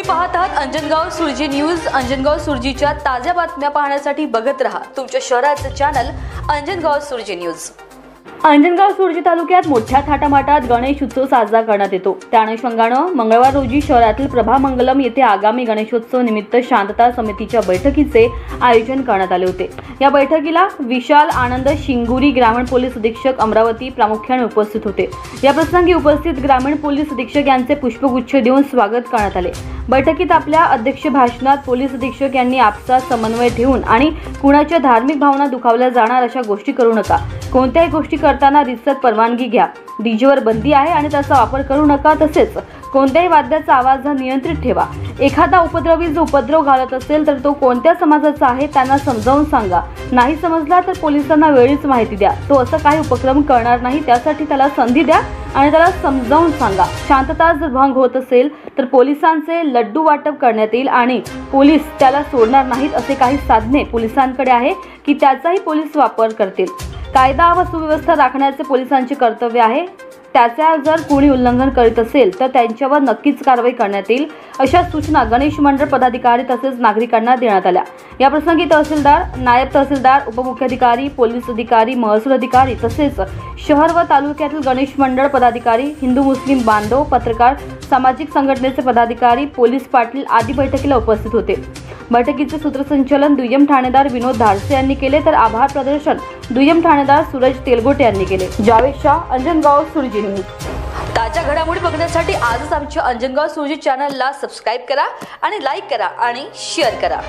तुम्ही पाहत आहात अंजनगाव सुरजी न्यूज। अंजनगाव सुरजीच्या ताज्या बातम्या पाहण्यासाठी बघत रहा तुमच्या शहराचं चॅनल अंजनगाव सुरजी न्यूज। अंजनगाव सुरजी तालुक्यात मोठ्या थाटामाटात गणेश उत्सव साजरा करण्यात येतो। त्या अनुषंगानं मंगळवार रोजी शहरातील प्रभामंगलम येथे आगामी गणेशोत्सव निमित्त शांतता समितीच्या बैठकीचे आयोजन करण्यात आले होते। या बैठकीला विशाल आनंद शिंगुरी ग्रामीण पोलीस अधीक्षक अमरावती प्रामुख्याने उपस्थित होते। या प्रसंगी उपस्थित ग्रामीण पोलीस अधीक्षक यांचे पुष्पगुच्छ देऊन स्वागत करण्यात आले। बैठकीत आपल्या अध्यक्ष भाषणात पोलीस अधीक्षक यांनी आपसा समन्वय ठेवून आणि कुणाच्या धार्मिक भावना दुखावल्या जाणार अशा गोष्टी करू नका। कोणत्याही गोष्टी करताना रितसर परवानगी घ्या। डीजेवर बंदी आहे आणि त्याचा वापर करू नका। तसेच कोणत्याही वाद्याचा आवाज नियंत्रित ठेवा। एखादा उपद्रवी जो उपद्रव घालत असेल तर तो कोणत्या समाजाचा आहे त्यांना समजावून सांगा। नाही समजला तर पोलिसांना वेळीच माहिती द्या। तो असं काही उपक्रम करणार नाही त्यासाठी त्याला संधी द्या आणि त्याला समजावून सांगा। शांतता जर भंग होत असेल तर पोलिसांचे लड्डू वाटप करण्यात येईल आणि पोलीस त्याला सोडणार नाहीत। असे काही साधने पोलिसांकडे आहे की त्याचाही पोलीस वापर करतील। कायदा व सुव्यवस्था राखण्याचे पोलिसांचे कर्तव्य आहे। त्याचा जर कोणी उल्लंघन करीत असेल तर त्यांच्यावर नक्कीच कारवाई करण्यात येईल अशा सूचना गणेश मंडळ पदाधिकारी तसेच नागरिकांना देण्यात आल्या। या प्रसंगी तहसीलदार, नायब तहसीलदार, उपमुख्याधिकारी, पोलीस अधिकारी, महसूल अधिकारी तसेच शहर व तालुक्यातील गणेश मंडळ पदाधिकारी, हिंदू मुस्लिम बांधव, पत्रकार, सामाजिक संघटनेचे पदाधिकारी, पोलीस पाटील आदी बैठकीला उपस्थित होते। बैठकीचे सूत्रसंचालन दुय्यम ठाणेदार विनोद धाडसे यांनी केले तर आभार प्रदर्शन दुय्यम ठाणेदार सूरज तेलगोटे यांनी केले। जावेद शाह, अंजनगाव सुरजी न्यूज। ताज्या घडामोडी बघण्यासाठी आजच आमच्या अंजनगाव सुरजी चॅनलला सबस्क्राइब करा आणि लाईक करा आणि शेअर करा।